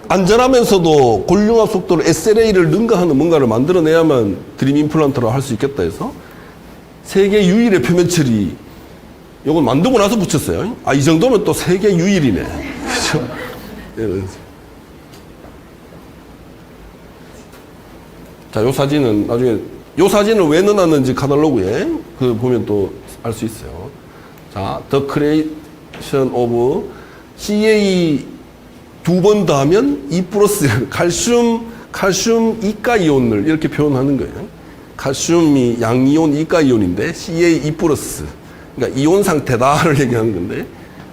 안전하면서도 골융합 속도를 SLA를 능가하는 뭔가를 만들어내야만 드림 임플란트라고 할 수 있겠다 해서 세계 유일의 표면 처리, 요건 만들고 나서 붙였어요. 아, 이 정도면 또 세계 유일이네. 그죠? 자, 요 사진은 나중에, 요 사진을 왜 넣어놨는지 카탈로그에 그 보면 또 알 수 있어요. 자, The Creation of CA 두 번 더하면 2 플러스 칼슘 이가 이온을 이렇게 표현하는 거예요. 칼슘이 양이온 이가 이온인데 CA 2 플러스. 그러니까 이온 상태다를 얘기하는 건데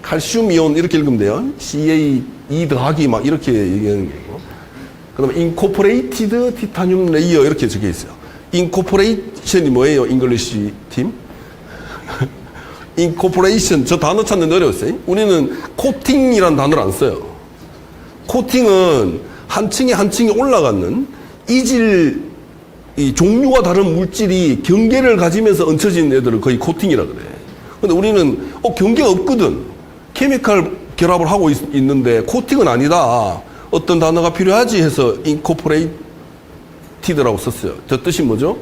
칼슘 이온 이렇게 읽으면 돼요. CA 2 더하기 막 이렇게 얘기하는 거고. 그다음에 incorporated titanium layer 이렇게 적혀 있어요. incorporation이 뭐예요? 잉글리시 팀? incorporation 저 단어 찾는 어려웠어요. 우리는 코팅이란 단어를 안 써요. 코팅은 한 층에 한 층에 올라가는 이질, 이 종류가 다른 물질이 경계를 가지면서 얹혀진 애들을 거의 코팅이라 그래. 근데 우리는 경계가 없거든. 케미칼 결합을 하고 있는데 코팅은 아니다. 어떤 단어가 필요하지 해서 incorporated라고 썼어요. 저 뜻이 뭐죠?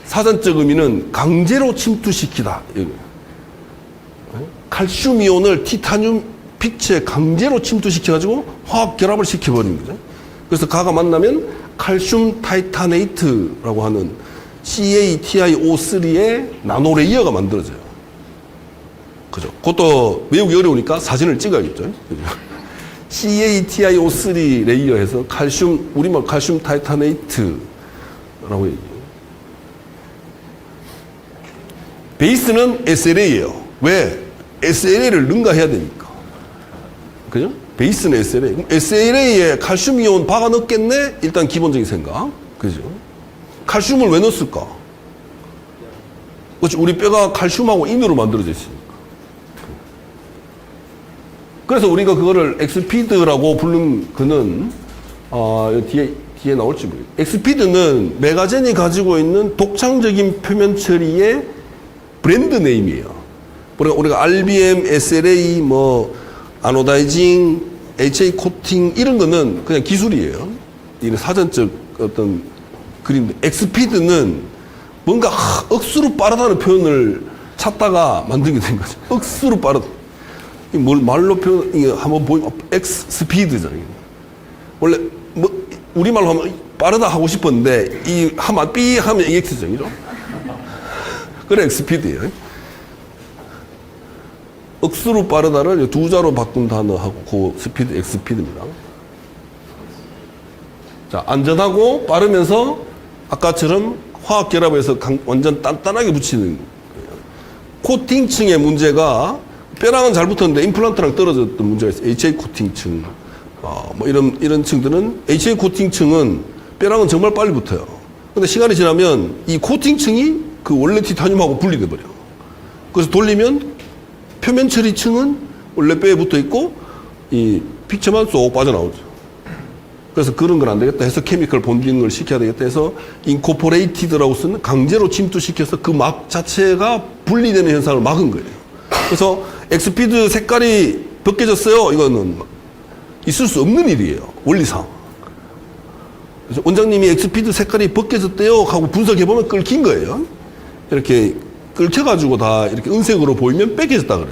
사전적 의미는 강제로 침투시키다. 칼슘 이온을 티타늄 빛에 강제로 침투시켜가지고 화학 결합을 시켜버린 거죠. 그래서 가가 만나면 칼슘 타이타네이트라고 하는 CaTiO3의 나노 레이어가 만들어져요. 그죠? 그것도 외우기 어려우니까 사진을 찍어야겠죠. CaTiO3 레이어에서 칼슘, 우리말 칼슘 타이타네이트라고 얘기해요. 베이스는 SLA예요. 왜? SLA를 능가해야 되니까. 그죠? 베이스는 SLA. 그럼 SLA에 칼슘 이온 박아 넣겠네? 일단 기본적인 생각. 그죠? 칼슘을 왜 넣었을까? 그렇지. 우리 뼈가 칼슘하고 인으로 만들어져 있으니까. 그래서 우리가 그거를 엑스피드라고 부른 그는, 뒤에 나올지 모르겠어요. 엑스피드는 메가젠이 가지고 있는 독창적인 표면 처리의 브랜드 네임이에요. 우리가 RBM, SLA, 아노다이징, HA 코팅 이런 거는 그냥 기술이에요. 이런 사전적 어떤 그림인데 엑스피드는 뭔가 억수로 빠르다는 표현을 찾다가 만든 게 된 거죠. 억수로 빠르다. 뭘 말로 표현, 한번 보이면 엑스피드잖아요. 원래 우리말로 하면 빠르다 하고 싶었는데 하면 삐 하면 EX죠. 그죠? 그래 엑스피드예요. 억수로 빠르다를 두 자로 바꾼 단어하고 그 스피드, 엑스피드입니다. 자, 안전하고 빠르면서 아까처럼 화학 결합해서 완전 단단하게 붙이는 거예요. 코팅층의 문제가 뼈랑은 잘 붙었는데 임플란트랑 떨어졌던 문제가 있어요. HA 코팅층. 이런 층들은 HA 코팅층은 뼈랑은 정말 빨리 붙어요. 근데 시간이 지나면 이 코팅층이 그 원래 티타늄하고 분리돼 버려. 그래서 돌리면 표면 처리층은 원래 뼈에 붙어 있고 이 픽처만 쏙 빠져나오죠. 그래서 그런 건 안 되겠다 해서 케미컬 본딩을 시켜야 되겠다 해서 인코포레이티드라고 쓰는 강제로 침투시켜서 그 막 자체가 분리되는 현상을 막은 거예요. 그래서 엑스피드 색깔이 벗겨졌어요. 이거는 있을 수 없는 일이에요. 원리상. 그래서 원장님이 엑스피드 색깔이 벗겨졌대요 하고 분석해보면 끓긴 거예요. 이렇게 끓여가지고 다 이렇게 은색으로 보이면 뺏겨졌다 그래.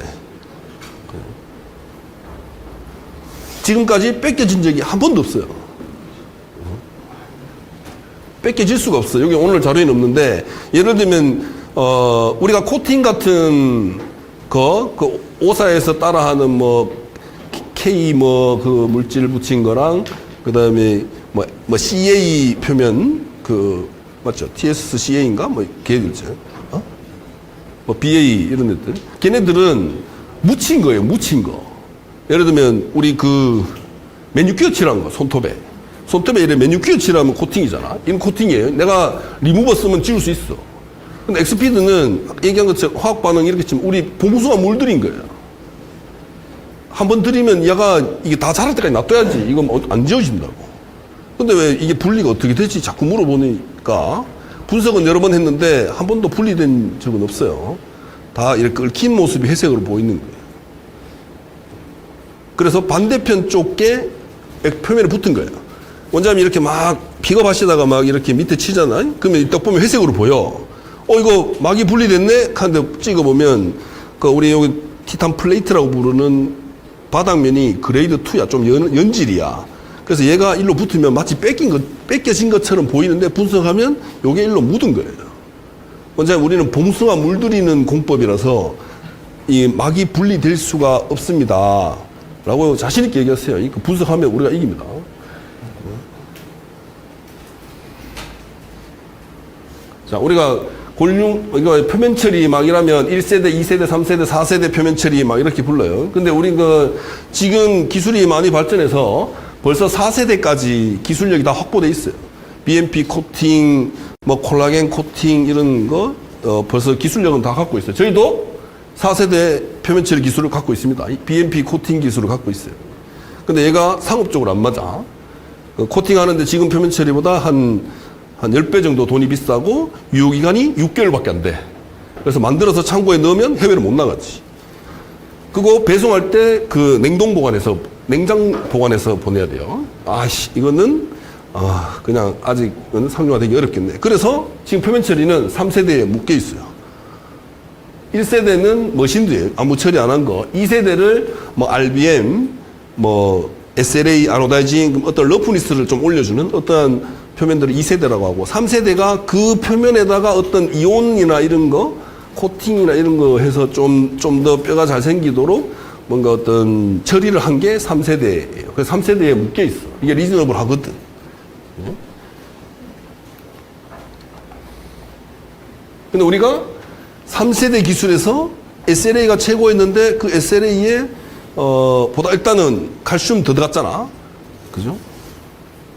지금까지 뺏겨진 적이 한 번도 없어요. 뺏겨질 수가 없어요. 여기 오늘 자료에는 없는데, 예를 들면, 우리가 코팅 같은 그 오사에서 따라하는 K 그 물질 붙인 거랑, 그 다음에 CA 표면, 맞죠? TSCA인가? 걔들죠. BA 이런 애들. 걔네들은 묻힌 거예요, 묻힌 거. 예를 들면, 우리 매니큐어 칠한 거, 손톱에 이래 매니큐어 칠하면 코팅이잖아. 이건 코팅이에요. 내가 리무버 쓰면 지울 수 있어. 근데 엑스피드는 얘기한 것처럼 화학 반응 이렇게 치면 우리 봉수가 물들인 거예요. 한번 들이면 얘가 이게 다 자랄 때까지 놔둬야지. 이건 안 지워진다고. 근데 왜 이게 분리가 어떻게 되지? 자꾸 물어보니까 분석은 여러 번 했는데 한 번도 분리된 적은 없어요. 다 이렇게 얽힌 모습이 회색으로 보이는 거예요. 그래서 반대편 쪽에 표면에 붙은 거예요. 원장님이 이렇게 막 픽업하시다가 막 이렇게 밑에 치잖아요. 그러면 딱 보면 회색으로 보여. 이거 막이 분리됐네? 하는데 찍어보면 그 우리 여기 티탄 플레이트라고 부르는 바닥면이 그레이드 2야. 좀 연질이야. 그래서 얘가 일로 붙으면 마치 뺏겨진 것처럼 보이는데 분석하면 요게 일로 묻은 거예요. 원장님, 우리는 봉숭아 물들이는 공법이라서 이 막이 분리될 수가 없습니다. 라고 자신있게 얘기했어요. 이거 분석하면 우리가 이깁니다. 자, 우리가 이거 표면 처리 막 이러면 1세대, 2세대, 3세대, 4세대 표면 처리 막 이렇게 불러요. 근데 우리 지금 기술이 많이 발전해서 벌써 4세대까지 기술력이 다 확보돼 있어요. BMP 코팅, 뭐 콜라겐 코팅 이런 거, 벌써 기술력은 다 갖고 있어요. 저희도 4세대 표면 처리 기술을 갖고 있습니다. BMP 코팅 기술을 갖고 있어요. 근데 얘가 상업적으로 안 맞아. 코팅 하는데 지금 표면 처리보다 한 10배 정도 돈이 비싸고 유효기간이 6개월밖에 안 돼. 그래서 만들어서 창고에 넣으면 해외로 못 나가지. 그거 배송할 때 그 냉장 보관해서 보내야 돼요. 이거는 그냥 아직은 상용화되기 어렵겠네. 그래서 지금 표면 처리는 3세대에 묶여 있어요. 1세대는 머신드예요. 아무 처리 안 한 거. 2세대를 뭐 RBM, 뭐 SLA 아노다이징, 어떤 러프니스를 좀 올려주는 어떠한 표면들을 2세대라고 하고, 3세대가 그 표면에다가 어떤 이온이나 이런 거, 코팅이나 이런 거 해서 좀 더 뼈가 잘 생기도록 뭔가 어떤 처리를 한 게 3세대예요. 그래서 3세대에 묶여 있어. 이게 리즈너블 하거든. 근데 우리가 3세대 기술에서 SLA가 최고였는데 그 SLA에 보다 일단은 칼슘 더 들어갔잖아. 그죠?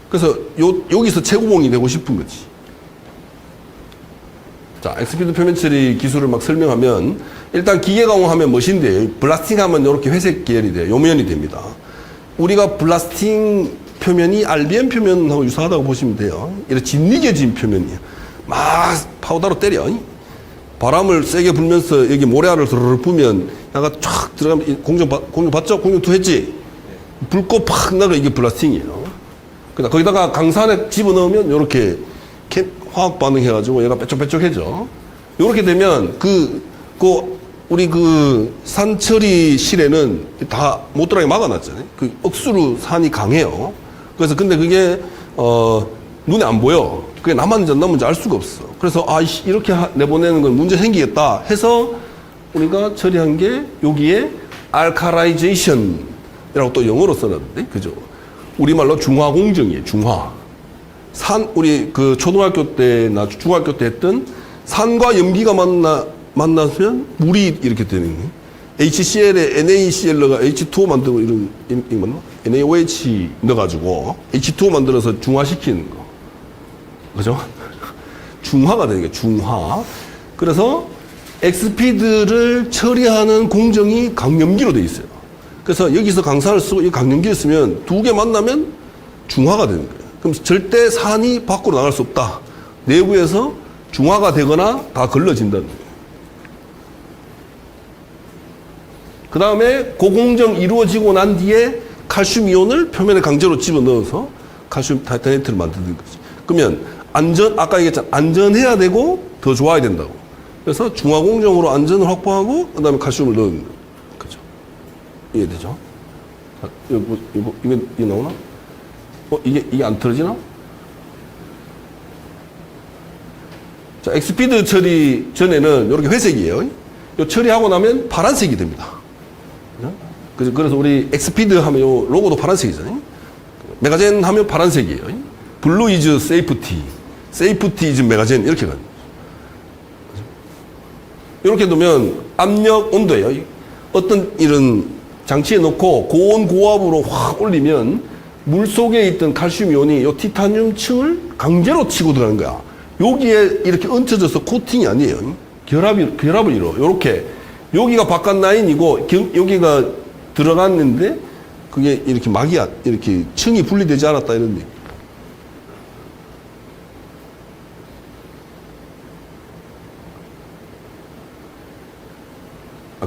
그래서 여기서 최고봉이 되고 싶은 거지. 자, 엑스피드 표면 처리 기술을 막 설명하면 일단 기계 가공하면 머신드예요. 블라스팅하면 이렇게 회색 계열이 돼요. 요면이 됩니다. 우리가 블라스팅 표면이 RBM 표면하고 유사하다고 보시면 돼요. 이렇게 짓이겨진 표면이에요. 막 파우더로 때려. 바람을 세게 불면서 여기 모래알을 드르르 부면 약간 쫙 들어가면 공정 봤죠? 공정 2 했지? 불꽃 팍 나가 이게 블라스팅이에요. 그러니까 거기다가 강산에 집어넣으면 이렇게 화학 반응해가지고 얘가 빼쪽빼쪽해져. 이렇게 되면 우리 산처리실에는 다 못 들어가게 막아놨잖아요. 억수로 산이 강해요. 그래서 근데 그게 눈에 안 보여. 그게 남았는지 안 남았는지 알 수가 없어. 그래서 이렇게 내보내는 건 문제 생기겠다 해서 우리가 처리한 게 여기에 알카라이제이션이라고 또 영어로 써놨는데, 그죠? 우리말로 중화 공정이에요. 중화. 우리 초등학교 때나 중학교 때 했던 산과 염기가 만나면 물이 이렇게 되는 거예요. HCl에 NaCl가 H2O 만들고 이거 맞나? NaOH 넣어가지고 H2O 만들어서 중화시키는 거. 그죠? 중화가 되는 거예요. 중화. 그래서 엑스피드를 처리하는 공정이 강염기로 되어 있어요. 그래서 여기서 강산을 쓰고 이 강염기를 쓰면 두 개 만나면 중화가 되는 거예요. 그럼 절대 산이 밖으로 나갈 수 없다. 내부에서 중화가 되거나 다 걸러진다는 거예요. 그 다음에 고공정 이루어지고 난 뒤에 칼슘 이온을 표면에 강제로 집어넣어서 칼슘 타이타네이트를 만드는 거죠. 그러면 아까 얘기했잖아. 안전해야 되고 더 좋아야 된다고. 그래서 중화공정으로 안전을 확보하고 그 다음에 칼슘을 넣는 거죠. 그죠? 이해되죠? 자, 이거 나오나? 이게 안 틀어지나? 자, 엑스피드 처리 전에는 이렇게 회색이에요. 요 처리하고 나면 파란색이 됩니다. 그래서 우리 엑스피드 하면 요 로고도 파란색이잖아요. 메가젠 하면 파란색이에요. 블루 이즈 세이프티, 세이프티 이즈 메가젠 이렇게 가요. 이렇게 놓으면 압력 온도예요. 어떤 이런 장치에 놓고 고온 고압으로 확 올리면 물 속에 있던 칼슘 이온이 요 티타늄 층을 강제로 치고 들어가는 거야. 여기에 이렇게 얹혀져서 코팅이 아니에요. 결합을 이뤄. 요렇게 여기가 바깥 라인이고 여기가 들어갔는데 그게 이렇게 이렇게 층이 분리되지 않았다 이런 얘기.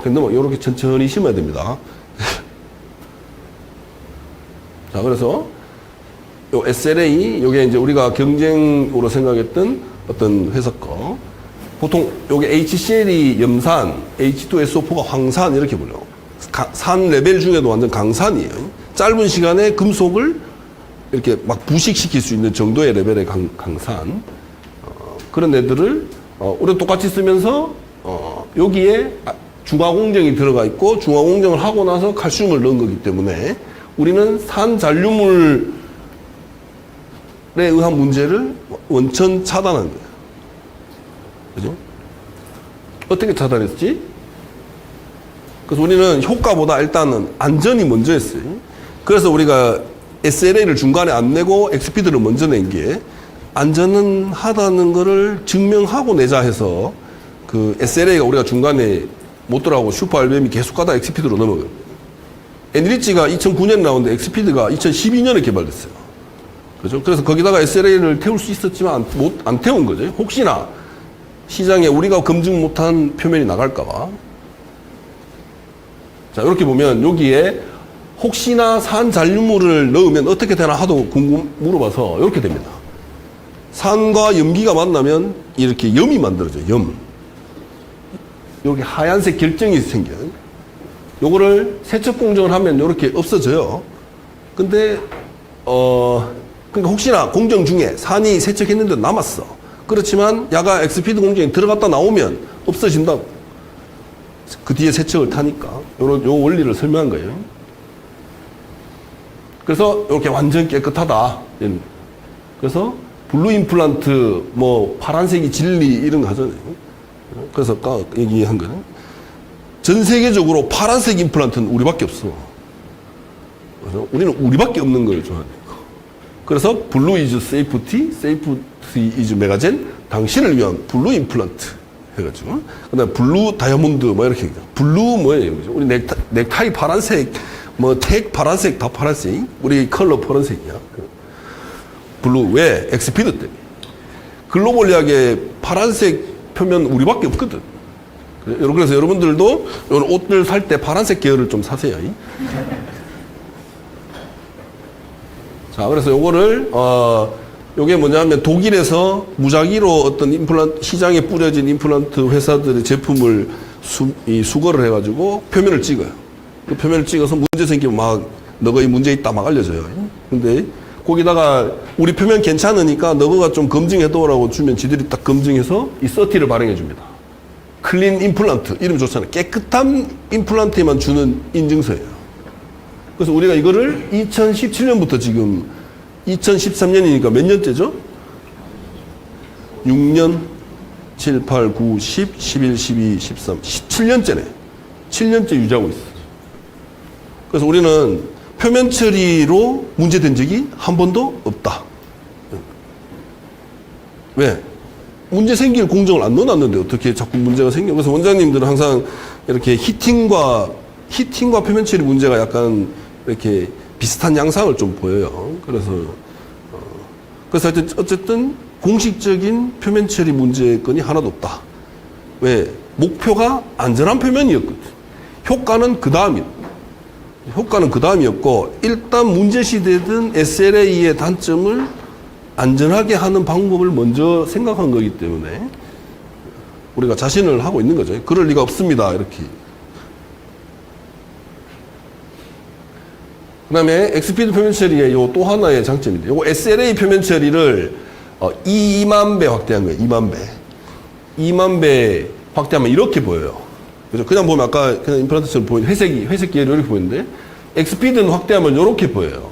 근데 뭐 이렇게 천천히 심어야 됩니다. 자, 그래서 요 SLA, 요게 이제 우리가 경쟁으로 생각했던 어떤 회사 거. 보통 요게 HCl이 염산, H2SO4가 황산 이렇게 불려. 산 레벨 중에도 완전 강산이에요. 짧은 시간에 금속을 이렇게 막 부식시킬 수 있는 정도의 레벨의 강산. 그런 애들을 우리가 똑같이 쓰면서 여기에 중화공정이 들어가 있고 중화공정을 하고 나서 칼슘을 넣은 거기 때문에 우리는 산 잔류물에 의한 문제를 원천 차단한 거예요. 그죠? 어떻게 차단했지? 그래서 우리는 효과보다 일단은 안전이 먼저 했어요. 그래서 우리가 SLA를 중간에 안 내고 엑스피드를 먼저 낸 게 안전은 하다는 거를 증명하고 내자 해서 그 SLA가 우리가 중간에 못 들어가고 슈퍼 RBM이 계속 가다 엑스피드로 넘어가요. 엔리치가 2009년에 나오는데 엑스피드가 2012년에 개발됐어요. 그죠? 그래서 거기다가 SLA를 태울 수 있었지만 안 태운 거죠. 혹시나 시장에 우리가 검증 못한 표면이 나갈까봐. 자, 이렇게 보면 여기에 혹시나 산 잔류물을 넣으면 어떻게 되나 하도 물어봐서 이렇게 됩니다. 산과 염기가 만나면 이렇게 염이 만들어져요. 염. 이렇게 하얀색 결정이 생겨요. 요거를 세척 공정을 하면 이렇게 없어져요. 근데 그러니까 혹시나 공정 중에 산이 세척했는데 남았어. 그렇지만 야가 엑스피드 공정에 들어갔다 나오면 없어진다. 그 뒤에 세척을 타니까 요 원리를 설명한 거예요. 그래서 이렇게 완전 깨끗하다. 그래서 블루 임플란트, 뭐 파란색이 진리 이런 거 하잖아요. 그래서 아까 얘기한 거는 전 세계적으로 파란색 임플란트는 우리밖에 없어. 그래서 우리는 우리밖에 없는 걸 좋아해요. 그래서 블루 이즈 세이프티, 세이프티 이즈 메가젠, 당신을 위한 블루 임플란트 해가지고 그다음에 블루 다이아몬드 뭐 이렇게 블루 뭐예요? 우리 넥타이 파란색, 뭐 택 파란색 다 파란색, 우리 컬러 파란색이야. 블루 왜? 엑스피드 때문에. 글로벌리하게 파란색 표면 우리밖에 없거든. 그래서 여러분들도 옷들 살 때 파란색 계열을 좀 사세요. 자, 그래서 요거를 요게 뭐냐면 독일에서 무작위로 어떤 임플란트 시장에 뿌려진 임플란트 회사들의 제품을 수거를 해가지고 표면을 찍어요. 그 표면을 찍어서 문제 생기면 막 너가 이 문제 있다 막 알려줘요. 근데 거기다가 우리 표면 괜찮으니까 너가 좀 검증해둬라고 주면 지들이 딱 검증해서 이 서티를 발행해 줍니다. 클린 임플란트 이름 좋잖아요. 깨끗한 임플란트에만 주는 인증서예요. 그래서 우리가 이거를 2017년부터 지금 2013년이니까 몇 년째죠? 6년, 7, 8, 9, 10, 11, 12, 13, 17년째네. 7년째 유지하고 있어. 그래서 우리는 표면 처리로 문제된 적이 한 번도 없다. 왜? 문제 생길 공정을 안 넣어놨는데 어떻게 자꾸 문제가 생겨? 그래서 원장님들은 항상 이렇게 히팅과 표면 처리 문제가 약간 이렇게 비슷한 양상을 좀 보여요. 그래서 하여튼 어쨌든 공식적인 표면 처리 문제건이 하나도 없다. 왜? 목표가 안전한 표면이었거든. 효과는 그 다음이었고 일단 문제시되던 SLA의 단점을 안전하게 하는 방법을 먼저 생각한 거기 때문에 우리가 자신을 하고 있는 거죠. 그럴 리가 없습니다. 이렇게. 그 다음에 엑스피드 표면 처리의 요 또 하나의 장점인데, 요거 SLA 표면 처리를 2만 배 확대한 거예요. 2만 배. 2만 배 확대하면 이렇게 보여요. 그죠? 그냥 보면 아까 그냥 임플란트처럼 보이는 회색 계열이 이렇게 보이는데, 엑스피드는 확대하면 이렇게 보여요.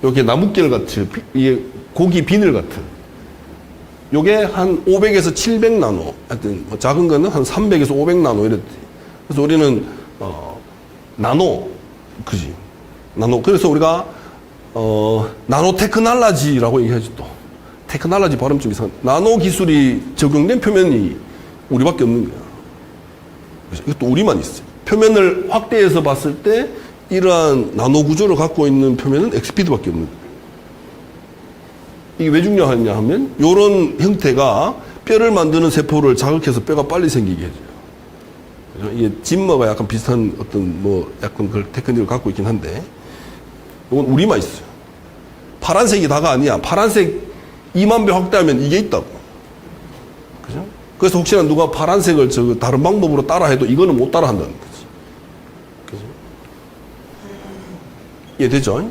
이렇게 나뭇결 같이, 이게 고기 비늘 같은. 요게 한 500에서 700 나노. 하여튼, 뭐 작은 거는 한 300에서 500 나노 이랬대. 그래서 우리는, 나노. 그지? 나노. 그래서 우리가, 나노 테크놀로지라고 얘기하지 또. 테크놀로지 발음 좀 이상한. 나노 기술이 적용된 표면이 우리밖에 없는 거야. 그래서 이것도 우리만 있어요. 표면을 확대해서 봤을 때 이러한 나노 구조를 갖고 있는 표면은 엑스피드밖에 없는 거예요. 이게 왜 중요하냐 하면 이런 형태가 뼈를 만드는 세포를 자극해서 뼈가 빨리 생기게 해줘요. 그죠? 이게 짐머가 약간 비슷한 어떤 뭐 약간 그걸 테크닉을 갖고 있긴 한데 이건 우리만 있어요. 파란색이 다가 아니야. 파란색 2만 배 확대하면 이게 있다고. 그죠? 그래서 혹시나 누가 파란색을 저 다른 방법으로 따라해도 이거는 못 따라 한다는 거지. 그죠? 이해되죠?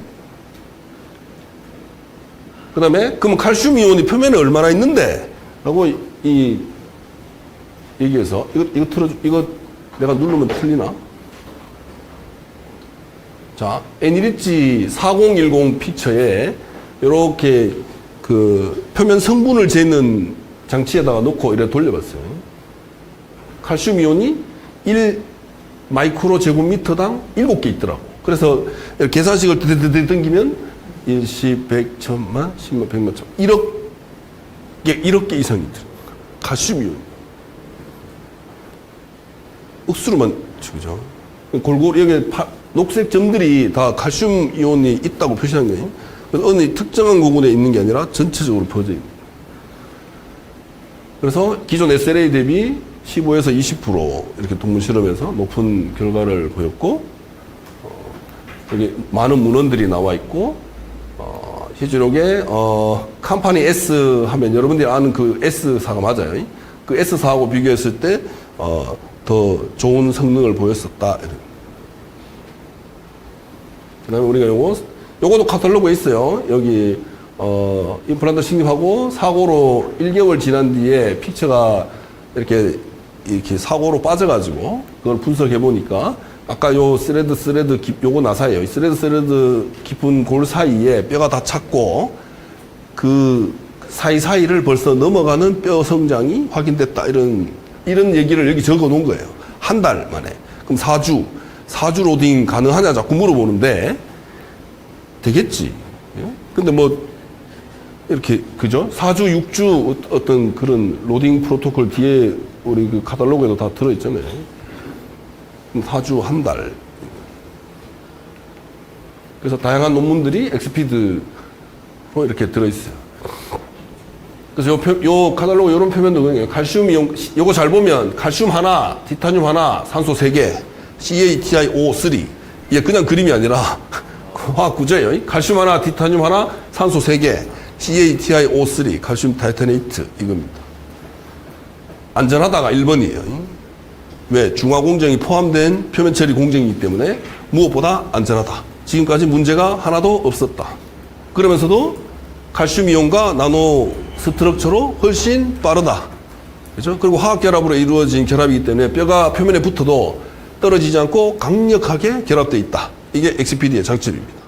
그 다음에, 그럼 칼슘 이온이 표면에 얼마나 있는데? 라고 얘기해서, 이거 내가 누르면 틀리나? 자, 애니리치 4010 픽처에 이렇게 그 표면 성분을 재는 장치에다가 놓고 이렇게 돌려봤어요. 칼슘 이온이 1 마이크로 제곱미터당 7개 있더라고. 그래서 계산식을 드드드 당기면 1, 10, 100, 1000만, 10만, 100만, 1억 개 이상이 들어. 칼슘 이온. 억수로만 죽이죠. 골고루 여기 녹색 점들이 다 칼슘 이온이 있다고 표시한 거예요. 그래서 어느 특정한 부분에 있는 게 아니라 전체적으로 퍼져 있는. 그래서 기존 SLA 대비 15에서 20% 이렇게 동물 실험에서 높은 결과를 보였고, 여기 많은 문헌들이 나와 있고, 실제로게 컴퍼니 S 하면 여러분들이 아는 그 S사가 맞아요. 그 S사하고 비교했을 때 더 좋은 성능을 보였었다. 그 다음에 우리가 요거도 카탈로그에 있어요. 여기 임플란트 식립하고 사고로 1개월 지난 뒤에 픽처가 이렇게 사고로 빠져가지고 그걸 분석해 보니까 아까 요 스레드 요거 나사예요. 스레드 깊은 골 사이에 뼈가 다 찼고 그 사이사이를 벌써 넘어가는 뼈 성장이 확인됐다. 이런 얘기를 여기 적어 놓은 거예요. 한 달 만에. 그럼 4주 로딩 가능하냐 자꾸 물어보는데 되겠지. 근데 뭐 이렇게 그죠? 4주, 6주 어떤 그런 로딩 프로토콜 뒤에 우리 그 카탈로그에도 다 들어 있잖아요. 4주 한 달. 그래서 다양한 논문들이 엑스피드로 이렇게 들어 있어요. 그래서 요 카탈로그 요런 표면도 그냥 칼슘 이온, 요거 잘 보면 칼슘 하나, 티타늄 하나, 산소 3개, CaTiO3. 이게 그냥 그림이 아니라 화학 구조예요. 칼슘 하나, 티타늄 하나, 산소 3개, CaTiO3, 칼슘 타이타네이트 이겁니다. 안전하다가 1번이에요. 왜? 중화 공정이 포함된 표면 처리 공정이기 때문에 무엇보다 안전하다. 지금까지 문제가 하나도 없었다. 그러면서도 칼슘 이온과 나노 스트럭처로 훨씬 빠르다. 그죠? 그리고 화학 결합으로 이루어진 결합이기 때문에 뼈가 표면에 붙어도 떨어지지 않고 강력하게 결합되어 있다. 이게 엑스피디의 장점입니다.